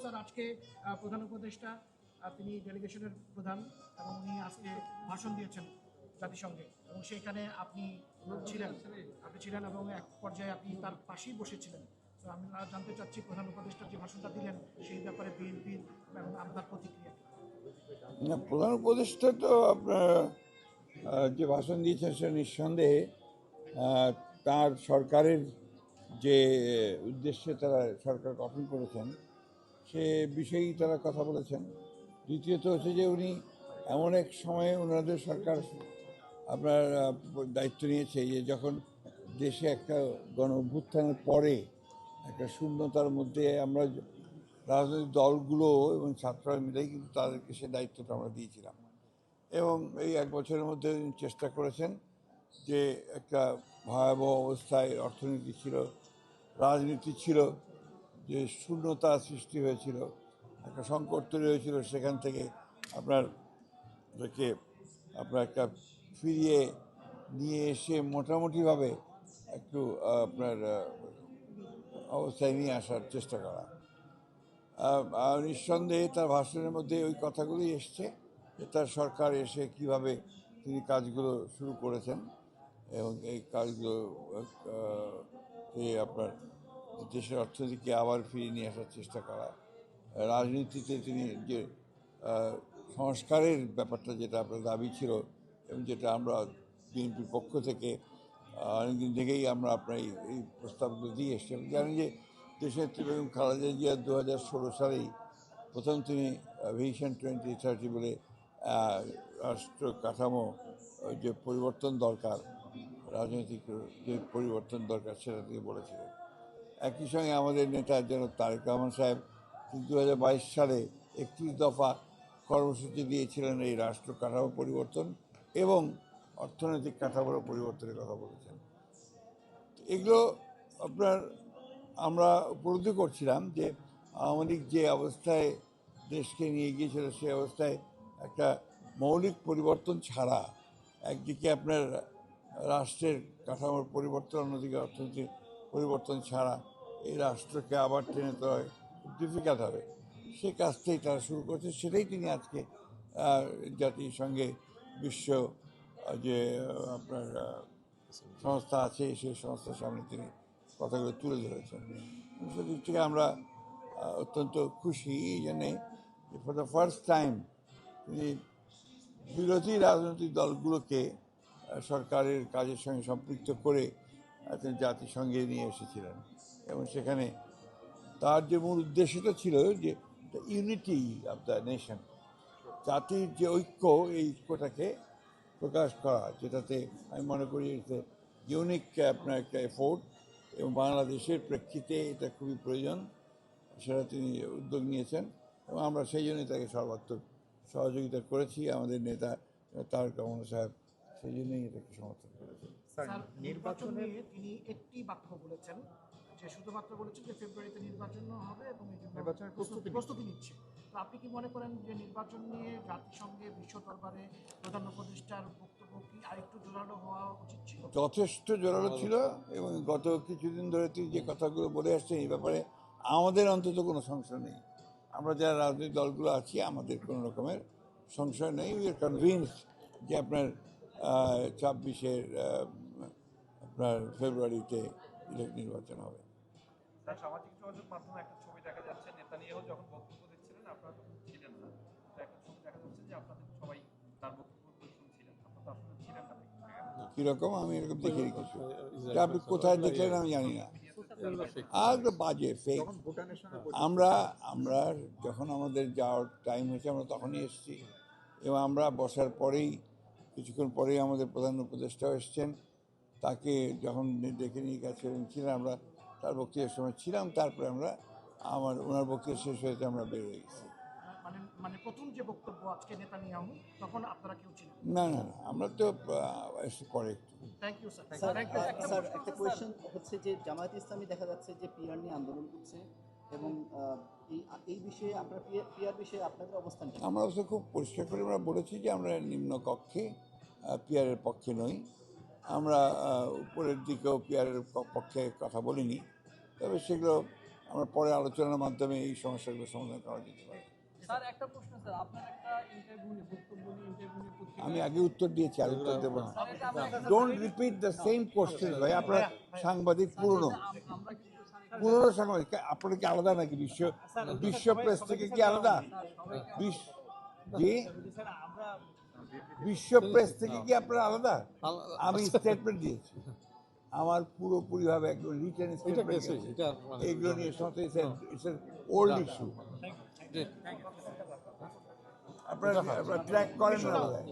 Sir, আজকে প্রধান উপদেষ্টা তিনি ডেলিগেশনের প্রধান এবং উনি আজকে ভাষণ দিয়েছেন জাতিসংঘে এবং সেখানে আপনি ছিলেন এবং এক পর্যায়ে আপনি তার পাশেই বসেছিলেন। তো আমি জানতে চাচ্ছি প্রধান উপদেষ্টা যে ভাষণটা দিলেন সেই ব্যাপারে বিএনপির এবং আপনার প্রতিক্রিয়া। না, প্রধান উপদেষ্টা তো আপনার যে ভাষণ দিয়েছেন সে নিঃসন্দেহে তার সরকারের যে উদ্দেশ্যে তারা সরকার গঠন করেছেন সে বিষয়েই তারা কথা বলেছেন। দ্বিতীয়ত হচ্ছে যে উনি এমন এক সময়ে ওনাদের সরকার আপনার দায়িত্ব নিয়েছে যে যখন দেশে একটা গণ অভ্যুত্থানের পরে একটা শূন্যতার মধ্যে আমরা রাজনৈতিক দলগুলো এবং ছাত্ররা মিলেই কিন্তু তাদেরকে সে দায়িত্বটা আমরা দিয়েছিলাম এবং এই এক বছরের মধ্যে চেষ্টা করেছেন যে একটা ভয়াবহ অবস্থায় অর্থনীতি ছিল, রাজনীতি ছিল, যে শূন্যতা সৃষ্টি হয়েছিল, একটা সংকট তৈরি হয়েছিল, সেখান থেকে আপনার একটা ফিরিয়ে নিয়ে এসে মোটামুটিভাবে একটু আপনার অবস্থায় নিয়ে আসার চেষ্টা করা। নিঃসন্দেহে তার ভাষণের মধ্যে ওই কথাগুলোই এসছে যে তার সরকার এসে কিভাবে তিনি কাজগুলো শুরু করেছেন এবং এই কাজগুলো আপনার দেশের অর্থনীতিকে আবার ফিরিয়ে নিয়ে আসার চেষ্টা করা। রাজনীতিতে তিনি যে সংস্কারের ব্যাপারটা যেটা আপনার দাবি ছিল এবং যেটা আমরা বিএনপির পক্ষ থেকে অনেকদিন থেকেই আমরা আপনার এই প্রস্তাবগুলো দিয়ে এসছি। আমি জানি যে দেশনেত্রী বেগম খালেদা জিয়া 2016 সালেই প্রথম তিনি ভিশন 2030 বলে রাষ্ট্র কাঠামো যে পরিবর্তন দরকার, রাজনৈতিক যে পরিবর্তন দরকার সেটা তিনি বলেছিলেন। একই সঙ্গে আমাদের নেতা যেন তারেক রহমান সাহেব 2022 সালে 31 দফা কর্মসূচি দিয়েছিলেন এই রাষ্ট্র কাঠামো পরিবর্তন এবং অর্থনৈতিক কাঠামোর পরিবর্তনের কথা বলেছেন। এগুলো আপনার আমরা উপলব্ধি করছিলাম যে আওয়ামী লীগ যে অবস্থায় দেশকে নিয়ে গিয়েছিল সেই অবস্থায় একটা মৌলিক পরিবর্তন ছাড়া, একদিকে আপনার রাষ্ট্রের কাঠামোর পরিবর্তন, অন্যদিকে অর্থনীতির পরিবর্তন ছাড়া এই রাষ্ট্রকে আবার টেনে তোলা খুব ডিফিকাল্ট হবে। সেই কাজটাই তারা শুরু করেছে, সেটাই তিনি আজকে জাতিসংঘে বিশ্ব যে আপনার সংস্থা আছে সেই সংস্থার সামনে তিনি কথাগুলো তুলে ধরেছেন। সেদিক থেকে আমরা অত্যন্ত খুশি এই জন্যে ফর দ্য ফার্স্ট টাইম তিনি বিরোধী রাজনৈতিক দলগুলোকে সরকারের কাজের সঙ্গে সম্পৃক্ত করে তিনি জাতিসংঘে নিয়ে এসেছিলেন এবং সেখানে তার যে মূল উদ্দেশ্যটা ছিল যে ইউনিটি অফ দ্য নেশন, জাতির যে ঐক্য, এই ঐক্যটাকে প্রকাশ করা, যেটাতে আমি মনে করি ইউনিক আপনার একটা এফোর্ট এবং বাংলাদেশের প্রেক্ষিতে এটা খুবই প্রয়োজন, সেটা তিনি উদ্যোগ নিয়েছেন এবং আমরা সেই জন্যই তাকে সর্বাত্মক সহযোগিতা করেছি। আমাদের নেতা তারেক রহমান সাহেব সেই জন্যই এটাকে সমর্থন করেছেন। নির্বাচন নিয়ে তিনি একটি বাক্য বলেছেন যে শুধুমাত্র বলেছেন যে ফেব্রুয়ারিতে নির্বাচন হবে এবং এই জন্য নির্বাচনের প্রস্তুতি নিচ্ছে। তো আপনি কি মনে করেন যে নির্বাচন নিয়ে জাতিসংঘে বিশ্ব দরবারে প্রধান উপদেষ্টার বক্তব্য কি আরেকটু জোরালো হওয়া উচিত ছিল? যথেষ্ট জোরালো ছিল এবং গত কিছুদিন ধরে তিনি যে কথাগুলো বলে আসছেন এই ব্যাপারে আমাদের অন্তত কোনো সংশয় নেই। আমরা যারা রাজনৈতিক দলগুলো আছি আমাদের কোনো রকমের সংশয় নেই। উই আর কনভিন্সড যে আপনার 26-এর আপনার ফেব্রুয়ারিতে নির্বাচন হবে। সামাজিক যোগাযোগ মাধ্যমে একটা ছবি দেখা যাচ্ছে, নেতানিয়াহু যখন বক্তব্য দিচ্ছিলেন আপনারা তখন ছিলেন না, একটা ছবি দেখা যাচ্ছে যে আপনাদের সবাই তার বক্তব্য শুনছিলেন, আপনারা আসলে ছিলেন না। কিরকম আমি এরকম দেখে রেখেছি, আপনি কোথায় দেখলেন আমি জানি না। আর বাজে ফেক। আমরা যখন আমাদের যাওয়ার টাইম হয়েছে আমরা তখনই এসেছি এবং আমরা বসার পরেই কিছুক্ষণ পরেই আমাদের প্রধান উপদেষ্টাও এসছেন। তাকে যখন ডেকে নিয়ে ছিলাম আমরা তার বক্তৃতার সময় ছিলাম, তারপরে ওনার বক্তৃতা শেষ হয়েছে আমরা বের হয়ে গেছি। মানে প্রথম যে বক্তব্য আজকে নেতানিয়াহু, তখন আপনারা কেউ ছিলেন না, আমরা তো এসে পরে একটু। Thank you sir. স্যার, একটা কোয়েশ্চেন হচ্ছে যে জামায়াত ইসলামী দেখা যাচ্ছে যে পিআর নিয়ে আন্দোলন করছে এবং এই বিষয়ে আপনার পিআর বিষয়ে আপনাদের অবস্থান কি? আমরা অবশ্য খুব পরিষ্কার করে আমরা বলেছি যে আমরা নিম্ন কক্ষে পিআরের পক্ষে নই। আমরা উপরের দিকেও পিআরের পক্ষে কথা বলিনি, তবে সেগুলো আমরা পরে আলোচনার মাধ্যমে এই সমস্যাগুলো সমাধান করা যেতে পারে। স্যার একটা প্রশ্ন স্যার, আপনার একটা ইন্টারভিউ আমি আগে উত্তর দিয়েছি, আর উত্তর দেবো না। স্যার এটা আমরা don't repeat the same question ভাই, আপনার সাংবাদিক পুরনো আমরা কিন্তু স্যার পুরনো সাংবাদিক। আপনার কি আলাদা নাকি বিশ্ব প্রেস থেকে কি আলাদা? জি, বিশ্ব প্রেস থেকে কি আপনারা আলাদা? আমি স্টেটমেন্ট দিয়েছি, আমার পুরোপুরিভাবে একদম রিটেন স্টেটমেন্ট, এগুলো নিয়ে সাথে ইটস এন ওল্ড ইস্যু। আপনারা ট্র্যাক করেন না বোধহয়।